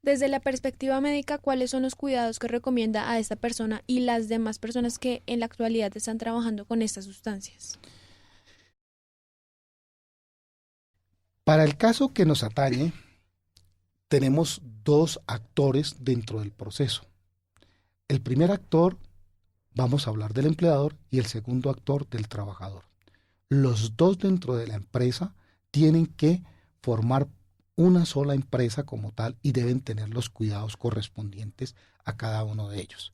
Desde la perspectiva médica, ¿cuáles son los cuidados que recomienda a esta persona y las demás personas que en la actualidad están trabajando con estas sustancias? Para el caso que nos atañe, tenemos dos actores dentro del proceso. El primer actor, vamos a hablar del empleador, y el segundo actor del trabajador. Los dos dentro de la empresa tienen que formar una sola empresa como tal y deben tener los cuidados correspondientes a cada uno de ellos.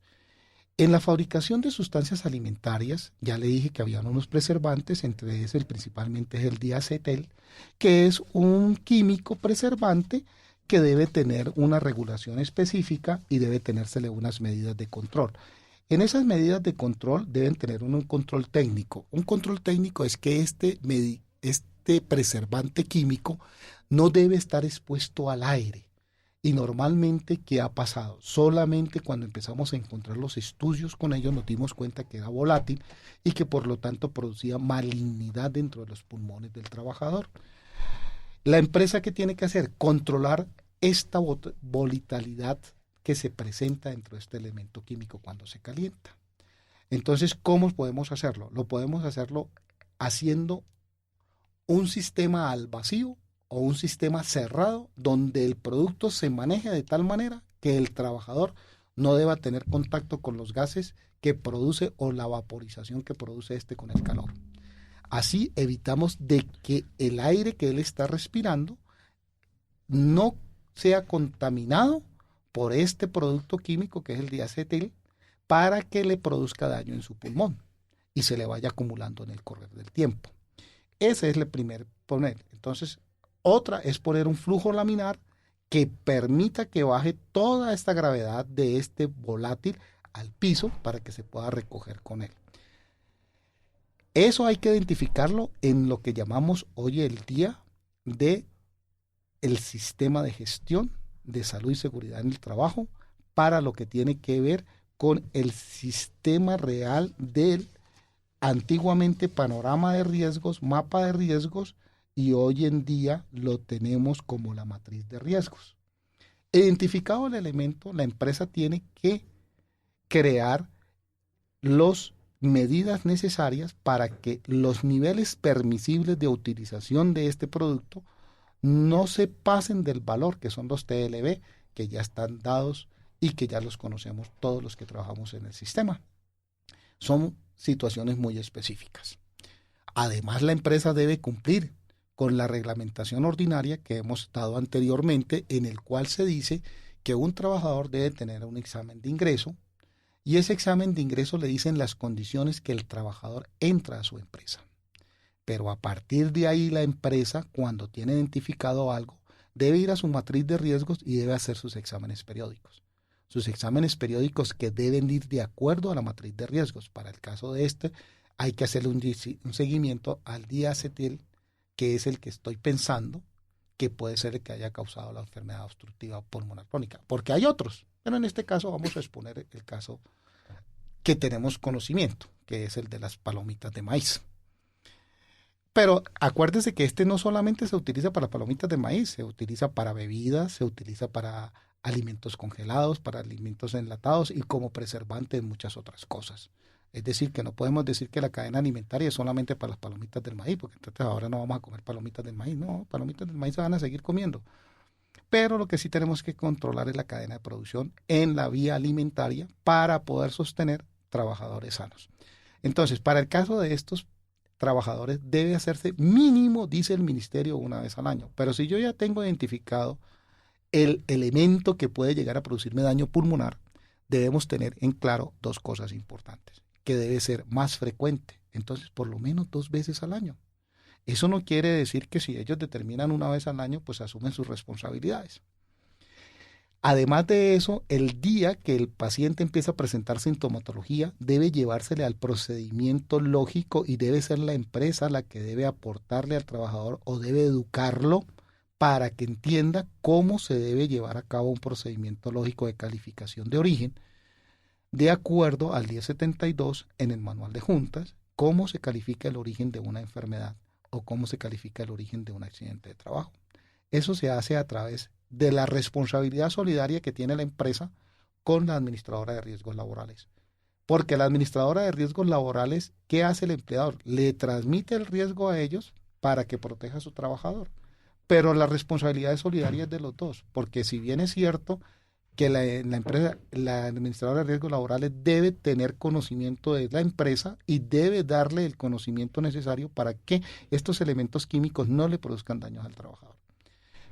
En la fabricación de sustancias alimentarias, ya le dije que habían unos preservantes, entre esos principalmente es el diacetil, que es un químico preservante que debe tener una regulación específica y debe tenérsele unas medidas de control. En esas medidas de control deben tener un control técnico. Un control técnico es que este preservante químico no debe estar expuesto al aire. Y normalmente, ¿qué ha pasado? Solamente cuando empezamos a encontrar los estudios con ellos nos dimos cuenta que era volátil y que por lo tanto producía malignidad dentro de los pulmones del trabajador. La empresa, ¿qué tiene que hacer? Controlar esta volatilidad que se presenta dentro de este elemento químico cuando se calienta. Entonces, ¿cómo podemos hacerlo? Lo podemos hacerlo haciendo un sistema al vacío o un sistema cerrado donde el producto se maneje de tal manera que el trabajador no deba tener contacto con los gases que produce o la vaporización que produce este con el calor. Así evitamos de que el aire que él está respirando no sea contaminado por este producto químico que es el diacetil para que le produzca daño en su pulmón y se le vaya acumulando en el correr del tiempo. Ese es el primer poner. Entonces, otra es poner un flujo laminar que permita que baje toda esta gravedad de este volátil al piso para que se pueda recoger con él. Eso hay que identificarlo en lo que llamamos hoy el día de el sistema de gestión de salud y seguridad en el trabajo para lo que tiene que ver con el sistema real del antiguamente panorama de riesgos, mapa de riesgos, y hoy en día lo tenemos como la matriz de riesgos. Identificado el elemento, la empresa tiene que crear las medidas necesarias para que los niveles permisibles de utilización de este producto no se pasen del valor que son los TLB, que ya están dados y que ya los conocemos todos los que trabajamos en el sistema. Son situaciones muy específicas. Además, la empresa debe cumplir con la reglamentación ordinaria que hemos dado anteriormente, en el cual se dice que un trabajador debe tener un examen de ingreso, y ese examen de ingreso le dicen las condiciones que el trabajador entra a su empresa. Pero a partir de ahí la empresa, cuando tiene identificado algo, debe ir a su matriz de riesgos y debe hacer sus exámenes periódicos. Sus exámenes periódicos que deben ir de acuerdo a la matriz de riesgos. Para el caso de este, hay que hacerle un seguimiento al diacetil, que es el que estoy pensando que puede ser el que haya causado la enfermedad obstructiva pulmonar crónica. Porque hay otros, pero en este caso vamos a exponer el caso que tenemos conocimiento, que es el de las palomitas de maíz. Pero acuérdese que este no solamente se utiliza para palomitas de maíz, se utiliza para bebidas, se utiliza para alimentos congelados, para alimentos enlatados y como preservante en muchas otras cosas. Es decir, que no podemos decir que la cadena alimentaria es solamente para las palomitas del maíz, porque entonces ahora no vamos a comer palomitas del maíz. No, palomitas del maíz se van a seguir comiendo. Pero lo que sí tenemos que controlar es la cadena de producción en la vía alimentaria para poder sostener trabajadores sanos. Entonces, para el caso de estos trabajadores debe hacerse mínimo, dice el ministerio, una vez al año. Pero si yo ya tengo identificado el elemento que puede llegar a producirme daño pulmonar, debemos tener en claro dos cosas importantes, que debe ser más frecuente, entonces por lo menos 2 veces al año. Eso no quiere decir que si ellos determinan una vez al año, pues asumen sus responsabilidades. Además de eso, el día que el paciente empieza a presentar sintomatología, debe llevársele al procedimiento lógico y debe ser la empresa la que debe aportarle al trabajador o debe educarlo para que entienda cómo se debe llevar a cabo un procedimiento lógico de calificación de origen, de acuerdo al 1072 en el manual de juntas, cómo se califica el origen de una enfermedad o cómo se califica el origen de un accidente de trabajo. Eso se hace a través de la responsabilidad solidaria que tiene la empresa con la administradora de riesgos laborales. Porque la administradora de riesgos laborales, ¿qué hace el empleador? Le transmite el riesgo a ellos para que proteja a su trabajador. Pero la responsabilidad es solidaria es de los dos, porque si bien es cierto que la empresa, la administradora de riesgos laborales debe tener conocimiento de la empresa y debe darle el conocimiento necesario para que estos elementos químicos no le produzcan daños al trabajador.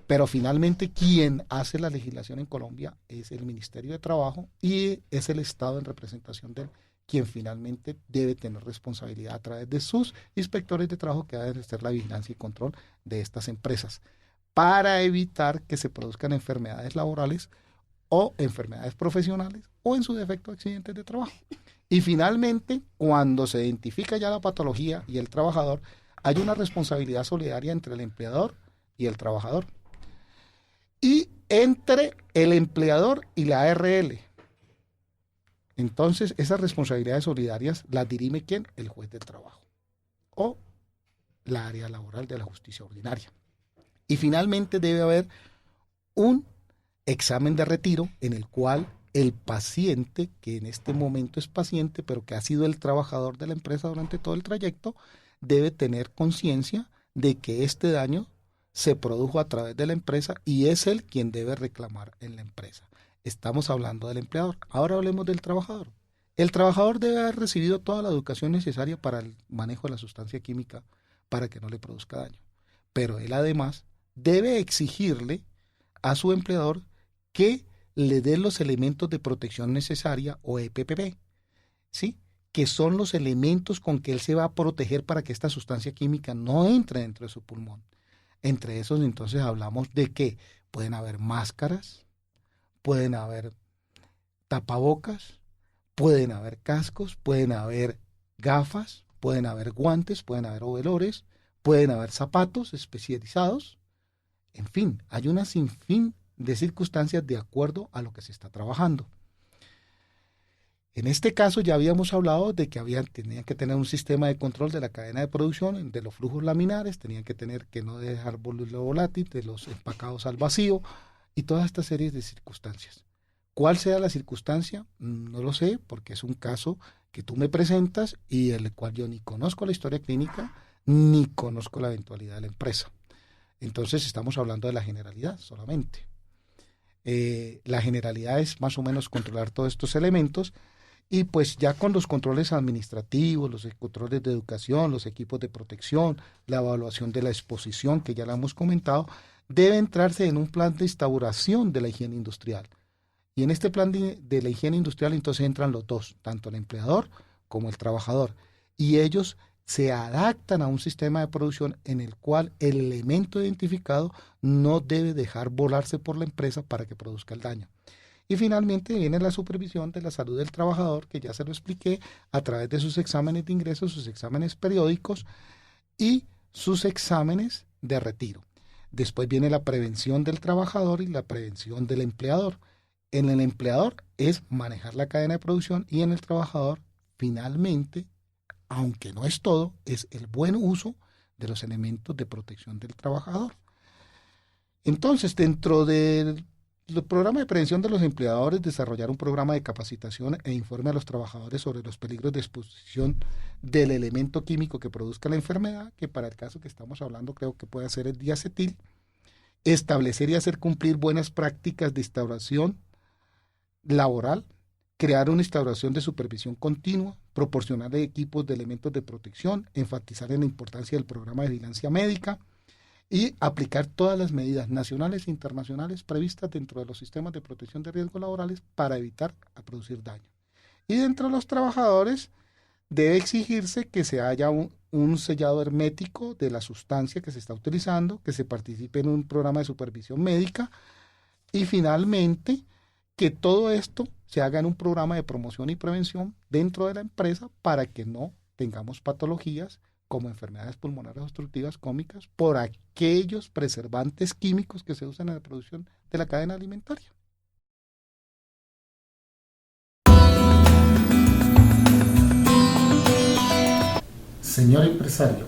Pero finalmente quien hace la legislación en Colombia es el Ministerio de Trabajo y es el Estado en representación de él quien finalmente debe tener responsabilidad a través de sus inspectores de trabajo que deben hacer la vigilancia y control de estas empresas para evitar que se produzcan enfermedades laborales o enfermedades profesionales o en su defecto accidentes de trabajo. Y finalmente, cuando se identifica ya la patología y el trabajador, hay una responsabilidad solidaria entre el empleador y el trabajador. Y entre el empleador y la ARL. Entonces, esas responsabilidades solidarias las dirime ¿quién? El juez del trabajo o la área laboral de la justicia ordinaria. Y finalmente debe haber un examen de retiro en el cual el paciente, que en este momento es paciente, pero que ha sido el trabajador de la empresa durante todo el trayecto, debe tener conciencia de que este daño se produjo a través de la empresa y es él quien debe reclamar en la empresa. Estamos hablando del empleador. Ahora hablemos del trabajador. El trabajador debe haber recibido toda la educación necesaria para el manejo de la sustancia química para que no le produzca daño. Pero él además debe exigirle a su empleador que le dé los elementos de protección necesaria o EPPP, ¿sí? Que son los elementos con que él se va a proteger para que esta sustancia química no entre dentro de su pulmón. Entre esos entonces hablamos de que pueden haber máscaras, pueden haber tapabocas, pueden haber cascos, pueden haber gafas, pueden haber guantes, pueden haber overoles, pueden haber zapatos especializados. En fin, hay una sinfín de circunstancias de acuerdo a lo que se está trabajando. En este caso ya habíamos hablado de que tenían que tener un sistema de control de la cadena de producción, de los flujos laminares, tenían que tener que no dejar volátil, de los empacados al vacío y toda esta serie de circunstancias. ¿Cuál sea la circunstancia? No lo sé, porque es un caso que tú me presentas y el cual yo ni conozco la historia clínica, ni conozco la eventualidad de la empresa. Entonces estamos hablando de la generalidad solamente. La generalidad es más o menos controlar todos estos elementos y pues ya con los controles administrativos, los controles de educación, los equipos de protección, la evaluación de la exposición, que ya la hemos comentado, debe entrarse en un plan de instauración de la higiene industrial. Y en este plan de la higiene industrial entonces entran los dos, tanto el empleador como el trabajador. Y ellos se adaptan a un sistema de producción en el cual el elemento identificado no debe dejar volarse por la empresa para que produzca el daño. Y finalmente viene la supervisión de la salud del trabajador, que ya se lo expliqué, a través de sus exámenes de ingreso, sus exámenes periódicos y sus exámenes de retiro. Después viene la prevención del trabajador y la prevención del empleador. En el empleador es manejar la cadena de producción y en el trabajador, finalmente, aunque no es todo, es el buen uso de los elementos de protección del trabajador. Entonces, dentro del programa de prevención de los empleadores, desarrollar un programa de capacitación e informe a los trabajadores sobre los peligros de exposición del elemento químico que produzca la enfermedad, que para el caso que estamos hablando creo que puede ser el diacetil. Establecer y hacer cumplir buenas prácticas de instauración laboral, crear una instauración de supervisión continua, proporcionar equipos de elementos de protección, enfatizar en la importancia del programa de vigilancia médica y aplicar todas las medidas nacionales e internacionales previstas dentro de los sistemas de protección de riesgos laborales para evitar producir daño. Y dentro de los trabajadores debe exigirse que se haya un sellado hermético de la sustancia que se está utilizando, que se participe en un programa de supervisión médica y finalmente que todo esto se haga en un programa de promoción y prevención dentro de la empresa para que no tengamos patologías como enfermedades pulmonares obstructivas crónicas por aquellos preservantes químicos que se usan en la producción de la cadena alimentaria. Señor empresario,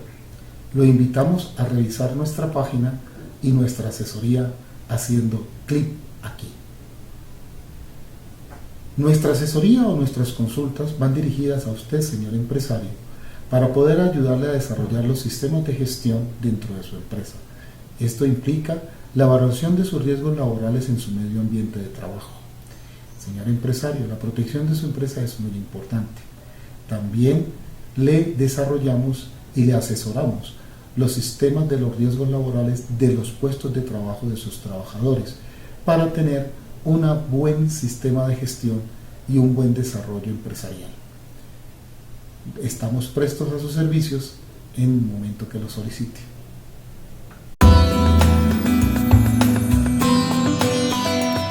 lo invitamos a revisar nuestra página y nuestra asesoría haciendo clic aquí. Nuestra asesoría o nuestras consultas van dirigidas a usted, señor empresario, para poder ayudarle a desarrollar los sistemas de gestión dentro de su empresa. Esto implica la evaluación de sus riesgos laborales en su medio ambiente de trabajo. Señor empresario, la protección de su empresa es muy importante. También le desarrollamos y le asesoramos los sistemas de los riesgos laborales de los puestos de trabajo de sus trabajadores para tener un buen sistema de gestión y un buen desarrollo empresarial. Estamos prestos a sus servicios en el momento que lo solicite.